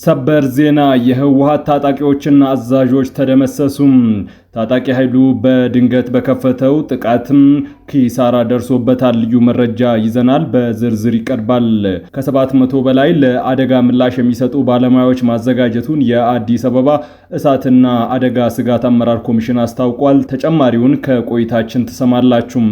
ሰበር ዜና የህወሓት ታጣቂዎችና አዛዦች ተደመሰሱም። ታጣቂ ኃይሉ በድንገት በከፈተው ጥቃትም ኪሳራ ደርሶበታል። ልዩ መረጃ ይዘናል፣ በዝርዝር ይቀርባል። ከ700 በላይ ለአደጋ ምላሽ የሚሰጡ ባለሙያዎች ማዘጋጀቱን የአዲስ አበባ እሳትና አደጋ ስጋት አመራር ኮሚሽን አስታውቋል። ተጨማሪውን ከቆይታችን ትሰማላችሁ።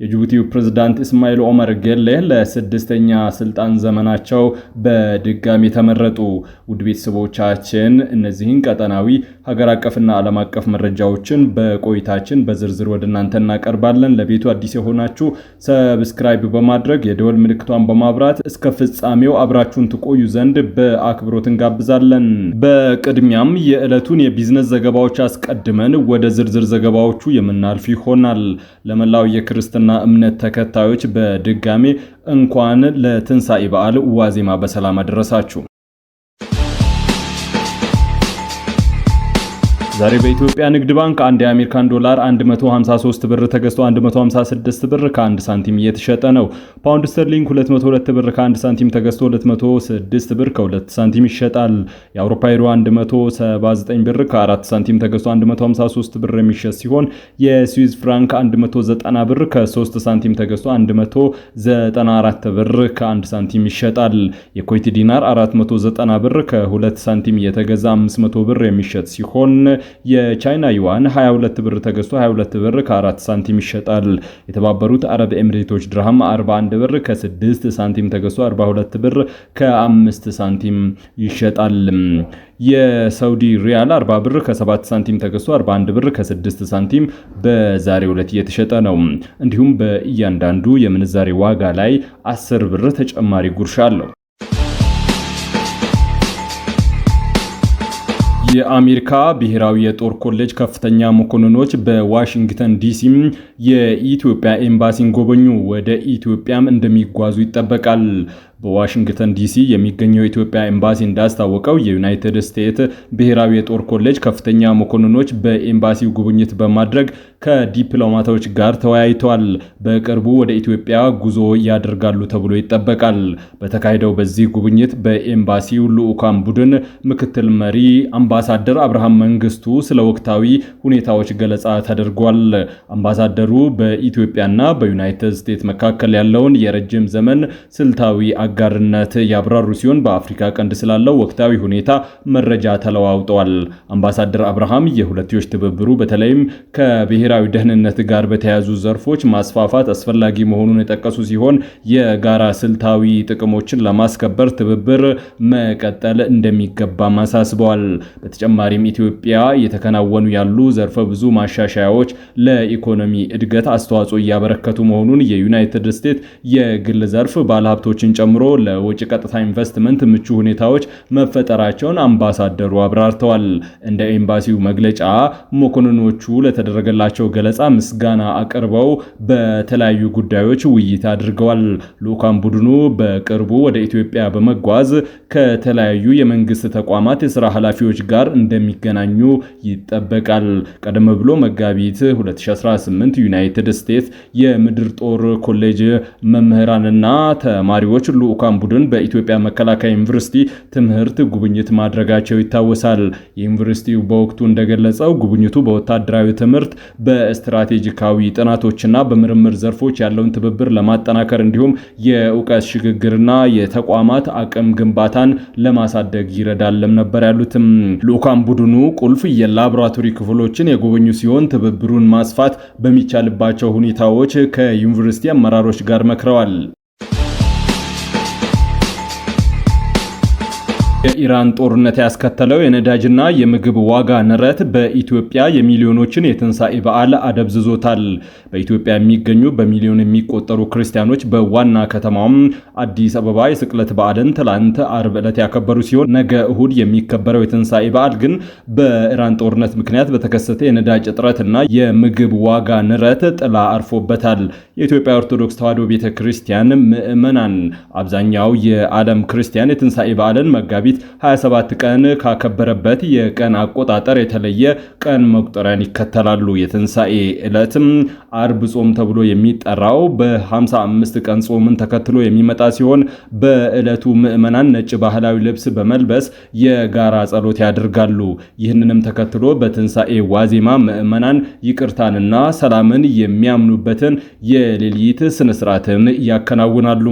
የጅቡቲው ፕሬዝዳንት ኢስማኤል ኦመር ጌሌ ለስድስተኛ ስልጣን ዘመናቸው በድጋሚ ተመረጡ። ውድ ቤተሰቦቻችን እነዚህን ቀጠናዊ ሀገር አቀፍና ዓለም አቀፍ መረጃዎችን በቆይታችን በዝርዝር ወደ እናንተ እናቀርባለን። ለቤቱ አዲስ የሆናችሁ ሰብስክራይብ በማድረግ የደወል ምልክቷን በማብራት እስከ ፍጻሜው አብራችሁን ትቆዩ ዘንድ በአክብሮት እንጋብዛለን። በቅድሚያም የዕለቱን የቢዝነስ ዘገባዎች አስቀድመን ወደ ዝርዝር ዘገባዎቹ የምናልፍ ይሆናል። ለመላው የክርስትና እምነት ተከታዮች በድጋሜ እንኳን ለትንሳኤ በዓል ዋዜማ በሰላም አደረሳችሁ። ዛሬ በኢትዮጵያ ንግድ ባንክ አንድ የአሜሪካን ዶላር 153 ብር ተገዝቶ 156 ብር ከ1 ሳንቲም እየተሸጠ ነው። ፓውንድ ስተርሊንግ 202 ብር ከ1 ሳንቲም ተገዝቶ 206 ብር ከ2 ሳንቲም ይሸጣል። የአውሮፓ ዩሮ 179 ብር ከ4 ሳንቲም ተገዝቶ 153 ብር የሚሸጥ ሲሆን የስዊዝ ፍራንክ 190 ብር ከ3 ሳንቲም ተገዝቶ 194 ብር ከ1 ሳንቲም ይሸጣል። የኩዌት ዲናር 490 ብር ከ2 ሳንቲም እየተገዛ 500 ብር የሚሸጥ ሲሆን የቻይና ዩዋን 22 ብር ተገዝቶ 22 ብር ከ4 ሳንቲም ይሸጣል። የተባበሩት አረብ ኤሚሬቶች ድርሃም 41 ብር ከ6 ሳንቲም ተገዝቶ 42 ብር ከ5 ሳንቲም ይሸጣል። የሳውዲ ሪያል 40 ብር ከ7 ሳንቲም ተገዝቶ 41 ብር ከ6 ሳንቲም በዛሬው ዕለት እየተሸጠ ነው። እንዲሁም በእያንዳንዱ የምንዛሬ ዋጋ ላይ 10 ብር ተጨማሪ ጉርሻ አለው። የአሜሪካ ብሔራዊ የጦር ኮሌጅ ከፍተኛ መኮንኖች በዋሽንግተን ዲሲ የኢትዮጵያ ኤምባሲን ጎበኙ። ወደ ኢትዮጵያም እንደሚጓዙ ይጠበቃል። በዋሽንግተን ዲሲ የሚገኘው የኢትዮጵያ ኤምባሲ እንዳስታወቀው የዩናይትድ ስቴትስ ብሔራዊ የጦር ኮሌጅ ከፍተኛ መኮንኖች በኤምባሲው ጉብኝት በማድረግ ከዲፕሎማቶች ጋር ተወያይተዋል። በቅርቡ ወደ ኢትዮጵያ ጉዞ ያደርጋሉ ተብሎ ይጠበቃል። በተካሄደው በዚህ ጉብኝት በኤምባሲው ልዑካን ቡድን ምክትል መሪ አምባሳደር አብርሃም መንግስቱ ስለ ወቅታዊ ሁኔታዎች ገለጻ ተደርጓል። አምባሳደሩ በኢትዮጵያና በዩናይትድ ስቴትስ መካከል ያለውን የረጅም ዘመን ስልታዊ አጋርነት ያብራሩ ሲሆን በአፍሪካ ቀንድ ስላለው ወቅታዊ ሁኔታ መረጃ ተለዋውጠዋል። አምባሳደር አብርሃም የሁለትዮሽ ትብብሩ በተለይም ከብሔራዊ ደህንነት ጋር በተያያዙ ዘርፎች ማስፋፋት አስፈላጊ መሆኑን የጠቀሱ ሲሆን የጋራ ስልታዊ ጥቅሞችን ለማስከበር ትብብር መቀጠል እንደሚገባም አሳስበዋል። በተጨማሪም ኢትዮጵያ እየተከናወኑ ያሉ ዘርፈ ብዙ ማሻሻያዎች ለኢኮኖሚ እድገት አስተዋጽኦ እያበረከቱ መሆኑን የዩናይትድ ስቴትስ የግል ዘርፍ ባለሀብቶችን ጨምሮ ለውጭ ቀጥታ ኢንቨስትመንት ምቹ ሁኔታዎች መፈጠራቸውን አምባሳደሩ አብራርተዋል። እንደ ኤምባሲው መግለጫ መኮንኖቹ ለተደረገላቸው ገለጻ ምስጋና አቅርበው በተለያዩ ጉዳዮች ውይይት አድርገዋል። ልዑካን ቡድኑ በቅርቡ ወደ ኢትዮጵያ በመጓዝ ከተለያዩ የመንግስት ተቋማት የሥራ ኃላፊዎች ጋር እንደሚገናኙ ይጠበቃል። ቀደም ብሎ መጋቢት 2018 ዩናይትድ ስቴትስ የምድር ጦር ኮሌጅ መምህራንና ተማሪዎች ልዑካን ቡድን በኢትዮጵያ መከላከያ ዩኒቨርሲቲ ትምህርት ጉብኝት ማድረጋቸው ይታወሳል። ዩኒቨርሲቲው በወቅቱ እንደገለጸው ጉብኝቱ በወታደራዊ ትምህርት በስትራቴጂካዊ ጥናቶችና በምርምር ዘርፎች ያለውን ትብብር ለማጠናከር እንዲሁም የእውቀት ሽግግርና የተቋማት አቅም ግንባታን ለማሳደግ ይረዳልም ነበር ያሉትም። ልዑካን ቡድኑ ቁልፍ የላቦራቶሪ ክፍሎችን የጎበኙ ሲሆን ትብብሩን ማስፋት በሚቻልባቸው ሁኔታዎች ከዩኒቨርሲቲ አመራሮች ጋር መክረዋል። የኢራን ጦርነት ያስከተለው የነዳጅና የምግብ ዋጋ ንረት በኢትዮጵያ የሚሊዮኖችን የትንሳኤ በዓል አደብዝዞታል። በኢትዮጵያ የሚገኙ በሚሊዮን የሚቆጠሩ ክርስቲያኖች በዋና ከተማም አዲስ አበባ የስቅለት በዓልን ትላንት አርብ ዕለት ያከበሩ ሲሆን ነገ እሁድ የሚከበረው የትንሳኤ በዓል ግን በኢራን ጦርነት ምክንያት በተከሰተ የነዳጅ እጥረትና የምግብ ዋጋ ንረት ጥላ አርፎበታል። የኢትዮጵያ ኦርቶዶክስ ተዋሕዶ ቤተክርስቲያን ምዕመናን አብዛኛው የዓለም ክርስቲያን የትንሳኤ በዓልን መጋቢት መጋቢት 27 ቀን ካከበረበት የቀን አቆጣጠር የተለየ ቀን መቁጠሪያን ይከተላሉ። የትንሣኤ ዕለትም አርብ ጾም ተብሎ የሚጠራው በ55 ቀን ጾምን ተከትሎ የሚመጣ ሲሆን በዕለቱ ምዕመናን ነጭ ባህላዊ ልብስ በመልበስ የጋራ ጸሎት ያደርጋሉ። ይህንንም ተከትሎ በትንሣኤ ዋዜማ ምዕመናን ይቅርታንና ሰላምን የሚያምኑበትን የሌሊት ስነስርዓትን ያከናውናሉ።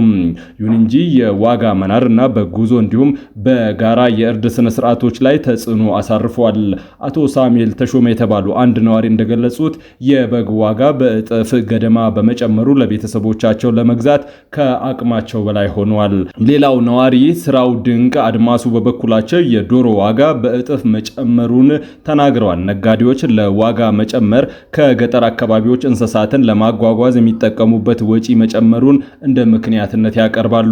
ይሁን እንጂ የዋጋ መናርና በጉዞ እንዲሁም በጋራ የእርድ ስነስርዓቶች ላይ ተጽዕኖ አሳርፏል። አቶ ሳሙኤል ተሾመ የተባሉ አንድ ነዋሪ እንደገለጹት የበግ ዋጋ በእጥፍ ገደማ በመጨመሩ ለቤተሰቦቻቸው ለመግዛት ከአቅማቸው በላይ ሆኗል። ሌላው ነዋሪ ስራው ድንቅ አድማሱ በበኩላቸው የዶሮ ዋጋ በእጥፍ መጨመሩን ተናግረዋል። ነጋዴዎች ለዋጋ መጨመር ከገጠር አካባቢዎች እንስሳትን ለማጓጓዝ የሚጠቀሙበት ወጪ መጨመሩን እንደ ምክንያትነት ያቀርባሉ።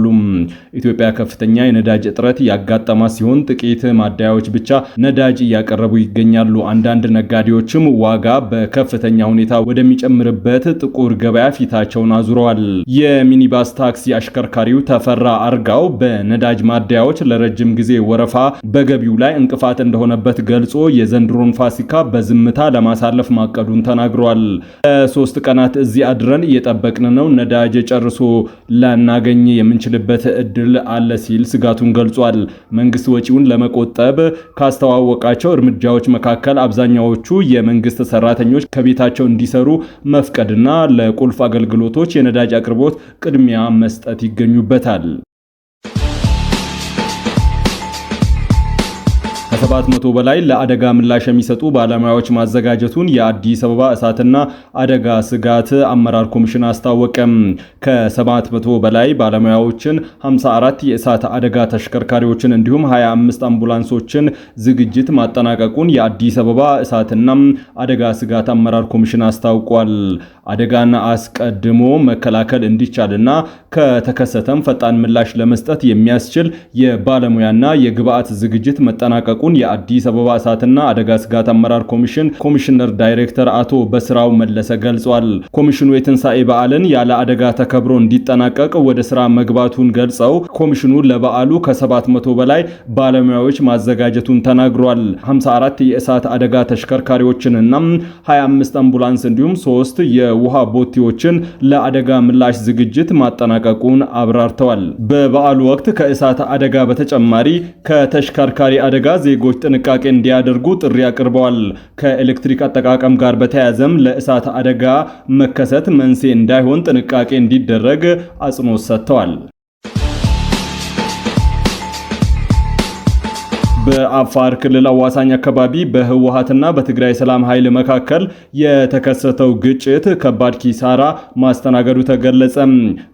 ኢትዮጵያ ከፍተኛ የነዳጅ እጥረት ያጋጠማት ሲሆን ጥቂት ማደያዎች ብቻ ነዳጅ እያቀረቡ ይገኛሉ። አንዳንድ ነጋዴዎችም ዋጋ በከፍተኛ ሁኔታ ወደሚጨምርበት ጥቁር ገበያ ፊታቸውን አዙረዋል። የሚኒባስ ታክሲ አሽከርካሪው ተፈራ አርጋው በነዳጅ ማደያዎች ለረጅም ጊዜ ወረፋ በገቢው ላይ እንቅፋት እንደሆነበት ገልጾ የዘንድሮን ፋሲካ በዝምታ ለማሳለፍ ማቀዱን ተናግሯል። ለ3 ቀናት እዚህ አድረን እየጠበቅን ነው፣ ነዳጅ ጨርሶ ላናገኝ የምንችልበት እድል አለ ሲል ስጋቱን ገልጿል። መንግስት ወጪውን ለመቆጠብ ካስተዋወቃቸው እርምጃዎች መካከል አብዛኛዎቹ የመንግስት ሰራተኞች ከቤታቸው እንዲሰሩ መፍቀድና ለቁልፍ አገልግሎቶች የነዳጅ አቅርቦት ቅድሚያ መስጠት ይገኙበታል። ከ700 በላይ ለአደጋ ምላሽ የሚሰጡ ባለሙያዎች ማዘጋጀቱን የአዲስ አበባ እሳትና አደጋ ስጋት አመራር ኮሚሽን አስታወቀም። ከ700 በላይ ባለሙያዎችን፣ 54 የእሳት አደጋ ተሽከርካሪዎችን እንዲሁም 25 አምቡላንሶችን ዝግጅት ማጠናቀቁን የአዲስ አበባ እሳትና አደጋ ስጋት አመራር ኮሚሽን አስታውቋል። አደጋን አስቀድሞ መከላከል እንዲቻልና ከተከሰተም ፈጣን ምላሽ ለመስጠት የሚያስችል የባለሙያና የግብአት ዝግጅት መጠናቀቁን የአዲስ አበባ እሳትና አደጋ ስጋት አመራር ኮሚሽን ኮሚሽነር ዳይሬክተር አቶ በስራው መለሰ ገልጿል። ኮሚሽኑ የትንሣኤ በዓልን ያለ አደጋ ተከብሮ እንዲጠናቀቅ ወደ ስራ መግባቱን ገልጸው ኮሚሽኑ ለበዓሉ ከ700 በላይ ባለሙያዎች ማዘጋጀቱን ተናግሯል። 54 የእሳት አደጋ ተሽከርካሪዎችንና 25 አምቡላንስ እንዲሁም 3 የውሃ ቦቴዎችን ለአደጋ ምላሽ ዝግጅት ማጠናቀቁን አብራርተዋል። በበዓሉ ወቅት ከእሳት አደጋ በተጨማሪ ከተሽከርካሪ አደጋ ዜጎች ጥንቃቄ እንዲያደርጉ ጥሪ አቅርበዋል። ከኤሌክትሪክ አጠቃቀም ጋር በተያያዘም ለእሳት አደጋ መከሰት መንስኤ እንዳይሆን ጥንቃቄ እንዲደረግ አጽንኦት ሰጥተዋል። በአፋር ክልል አዋሳኝ አካባቢ በህወሓትና በትግራይ ሰላም ኃይል መካከል የተከሰተው ግጭት ከባድ ኪሳራ ማስተናገዱ ተገለጸ።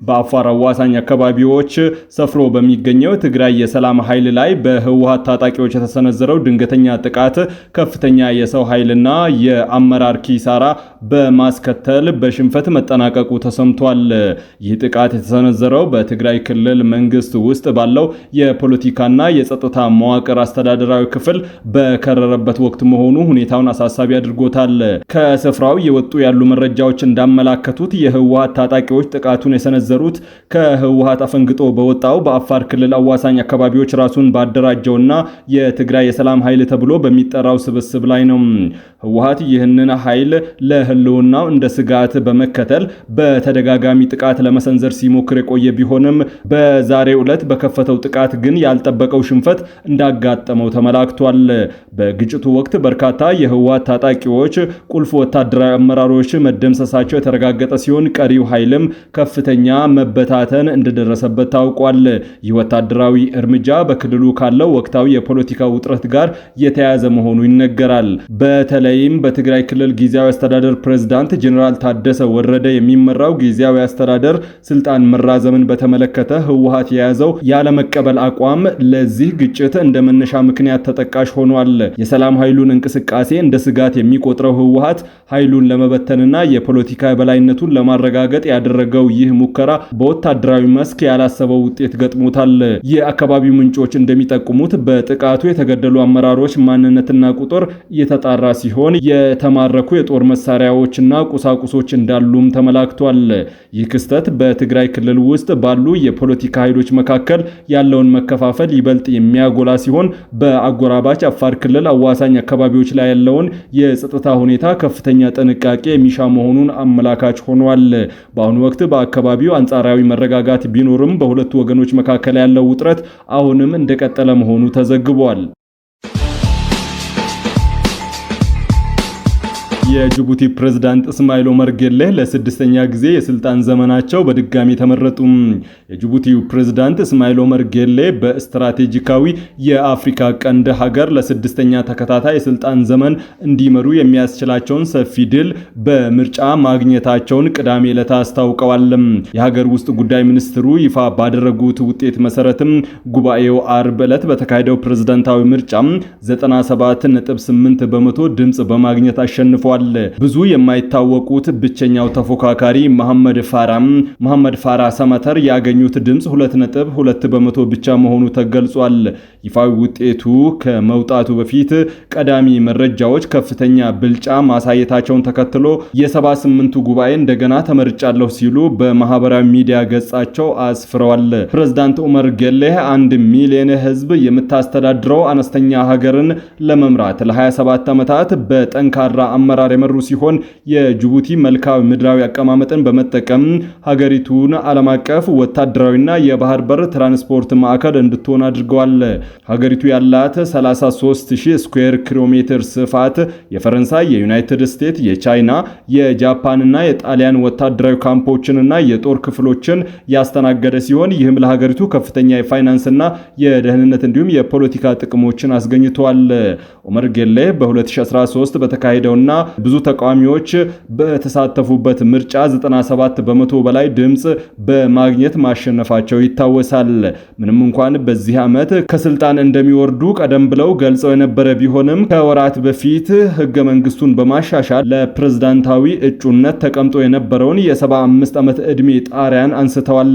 በአፋር አዋሳኝ አካባቢዎች ሰፍሮ በሚገኘው ትግራይ የሰላም ኃይል ላይ በህወሓት ታጣቂዎች የተሰነዘረው ድንገተኛ ጥቃት ከፍተኛ የሰው ኃይልና የአመራር ኪሳራ በማስከተል በሽንፈት መጠናቀቁ ተሰምቷል። ይህ ጥቃት የተሰነዘረው በትግራይ ክልል መንግስት ውስጥ ባለው የፖለቲካና የጸጥታ መዋቅር አስተዳደራዊ ክፍል በከረረበት ወቅት መሆኑ ሁኔታውን አሳሳቢ አድርጎታል። ከስፍራው የወጡ ያሉ መረጃዎች እንዳመላከቱት የህወሓት ታጣቂዎች ጥቃቱን የሰነዘሩት ከህወሓት አፈንግጦ በወጣው በአፋር ክልል አዋሳኝ አካባቢዎች ራሱን ባደራጀውና የትግራይ የሰላም ኃይል ተብሎ በሚጠራው ስብስብ ላይ ነው። ህወሓት ይህንን ኃይል ለህልውናው እንደ ስጋት በመከተል በተደጋጋሚ ጥቃት ለመሰንዘር ሲሞክር የቆየ ቢሆንም በዛሬው ዕለት በከፈተው ጥቃት ግን ያልጠበቀው ሽንፈት እንዳጋጠመው ተመላክቷል። በግጭቱ ወቅት በርካታ የህወሓት ታጣቂዎች ቁልፍ ወታደራዊ አመራሮች መደምሰሳቸው የተረጋገጠ ሲሆን ቀሪው ኃይልም ከፍተኛ መበታተን እንደደረሰበት ታውቋል። ይህ ወታደራዊ እርምጃ በክልሉ ካለው ወቅታዊ የፖለቲካ ውጥረት ጋር የተያያዘ መሆኑ ይነገራል። በተለይም በትግራይ ክልል ጊዜያዊ አስተዳደር ፕሬዝዳንት ጀነራል ታደሰ ወረደ የሚመራው ጊዜያዊ አስተዳደር ስልጣን መራዘምን በተመለከተ ህወሓት የያዘው ያለመቀበል አቋም ለዚህ ግጭት እንደመነሻ ምክንያት ተጠቃሽ ሆኗል። የሰላም ኃይሉን እንቅስቃሴ እንደ ስጋት የሚቆጥረው ህወሓት ኃይሉን ለመበተንና የፖለቲካ የበላይነቱን ለማረጋገጥ ያደረገው ይህ ሙከራ በወታደራዊ መስክ ያላሰበው ውጤት ገጥሞታል። የአካባቢው ምንጮች እንደሚጠቁሙት በጥቃቱ የተገደሉ አመራሮች ማንነትና ቁጥር እየተጣራ ሲሆን የተማረኩ የጦር መሳሪያዎችና ቁሳቁሶች እንዳሉም ተመላክቷል። ይህ ክስተት በትግራይ ክልል ውስጥ ባሉ የፖለቲካ ኃይሎች መካከል ያለውን መከፋፈል ይበልጥ የሚያጎላ ሲሆን በአጎራባች አፋር ክልል አዋሳኝ አካባቢዎች ላይ ያለውን የጸጥታ ሁኔታ ከፍተኛ ጥንቃቄ የሚሻ መሆኑን አመላካች ሆኗል። በአሁኑ ወቅት በአካባቢው አንጻራዊ መረጋጋት ቢኖርም በሁለቱ ወገኖች መካከል ያለው ውጥረት አሁንም እንደቀጠለ መሆኑ ተዘግቧል። የጅቡቲ ፕሬዝዳንት እስማኤል ኦመር ጌሌህ ለስድስተኛ ጊዜ የስልጣን ዘመናቸው በድጋሚ ተመረጡ። የጅቡቲው ፕሬዝዳንት እስማኤል ኦመር ጌሌህ በስትራቴጂካዊ የአፍሪካ ቀንድ ሀገር ለስድስተኛ ተከታታይ የስልጣን ዘመን እንዲመሩ የሚያስችላቸውን ሰፊ ድል በምርጫ ማግኘታቸውን ቅዳሜ ዕለት አስታውቀዋል። የሀገር ውስጥ ጉዳይ ሚኒስትሩ ይፋ ባደረጉት ውጤት መሰረትም ጉባኤው አርብ ዕለት በተካሄደው ፕሬዝዳንታዊ ምርጫ 97.8 በመቶ ድምጽ በማግኘት አሸንፈዋል። ብዙ የማይታወቁት ብቸኛው ተፎካካሪ መሐመድ ፋራ ሰመተር ያገኙት ድምጽ 2.2 በመቶ ብቻ መሆኑ ተገልጿል። ይፋዊ ውጤቱ ከመውጣቱ በፊት ቀዳሚ መረጃዎች ከፍተኛ ብልጫ ማሳየታቸውን ተከትሎ የ78ቱ ጉባኤ እንደገና ተመርጫለሁ ሲሉ በማህበራዊ ሚዲያ ገጻቸው አስፍረዋል። ፕሬዝዳንት ኦመር ጌሌህ 1 ሚሊዮን ህዝብ የምታስተዳድረው አነስተኛ ሀገርን ለመምራት ለ27 ዓመታት በጠንካራ አመራር የመሩ ሲሆን የጅቡቲ መልክዓ ምድራዊ አቀማመጥን በመጠቀም ሀገሪቱን ዓለም አቀፍ ወታደራዊና የባህር በር ትራንስፖርት ማዕከል እንድትሆን አድርገዋል። ሀገሪቱ ያላት 33000 ስኩዌር ኪሎ ሜትር ስፋት የፈረንሳይ፣ የዩናይትድ ስቴትስ፣ የቻይና፣ የጃፓንና የጣሊያን ወታደራዊ ካምፖችንና የጦር ክፍሎችን ያስተናገደ ሲሆን ይህም ለሀገሪቱ ከፍተኛ የፋይናንስና የደህንነት እንዲሁም የፖለቲካ ጥቅሞችን አስገኝቷል። ኦመር ጌሌህ በ2013 በተካሄደውና ብዙ ተቃዋሚዎች በተሳተፉበት ምርጫ 97 በመቶ በላይ ድምጽ በማግኘት ማሸነፋቸው ይታወሳል። ምንም እንኳን በዚህ ዓመት ከስልጣን እንደሚወርዱ ቀደም ብለው ገልጸው የነበረ ቢሆንም ከወራት በፊት ህገ መንግስቱን በማሻሻል ለፕሬዝዳንታዊ እጩነት ተቀምጦ የነበረውን የ75 ዓመት ዕድሜ ጣሪያን አንስተዋል።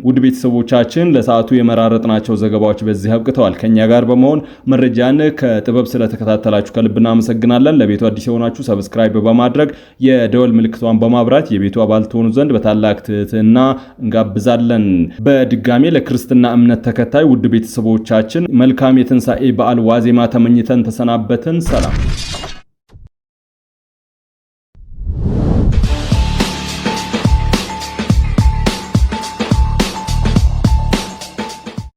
ውድ ቤተሰቦቻችን ለሰዓቱ የመራረጥናቸው ዘገባዎች በዚህ አብቅተዋል። ከኛ ጋር በመሆን መረጃን ከጥበብ ስለተከታተላችሁ ከልብ እናመሰግናለን። ለቤቱ አዲስ የሆናችሁ ሰብስክራይብ በማድረግ የደወል ምልክቷን በማብራት የቤቱ አባል ትሆኑ ዘንድ በታላቅ ትህትና እንጋብዛለን። በድጋሜ ለክርስትና እምነት ተከታይ ውድ ቤተሰቦቻችን መልካም የትንሣኤ በዓል ዋዜማ ተመኝተን ተሰናበትን። ሰላም።